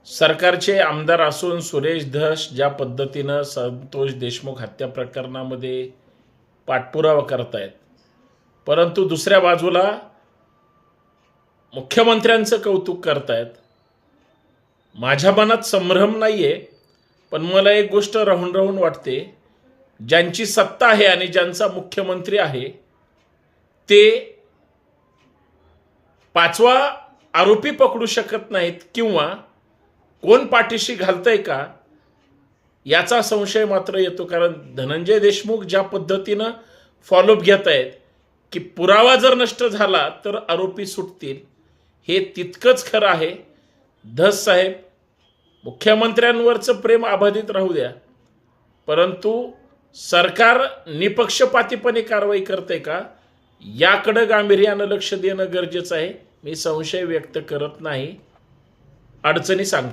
सरकारचे आमदार असून सुरेश धस ज्या पद्धतीनं संतोष देशमुख हत्या प्रकरणामध्ये पाठपुरावा करतायत, परंतु दुसऱ्या बाजूला मुख्यमंत्र्यांचं कौतुक करतायत. माझ्या मनात संभ्रम नाहीये, पण मला एक गोष्ट राहून राहून वाटते, ज्यांची सत्ता आहे आणि ज्यांचा मुख्यमंत्री आहे ते पाचवा आरोपी पकडू शकत नाहीत किंवा कोण पाठीशी घालतंय का याचा संशय मात्र येतो. कारण धनंजय देशमुख ज्या पद्धतीनं फॉलोअप घेत आहेत की पुरावा जर नष्ट झाला तर आरोपी सुटतील, हे तितकंच खरं आहे. धस साहेब, मुख्यमंत्र्यांवरचं प्रेम अबाधित राहू द्या, परंतु सरकार निपक्षपातीपणे कारवाई करते का याकडे गांभीर्यानं लक्ष देणं गरजेचं आहे. मी संशय व्यक्त करत नाही, अडचणी सांगतो.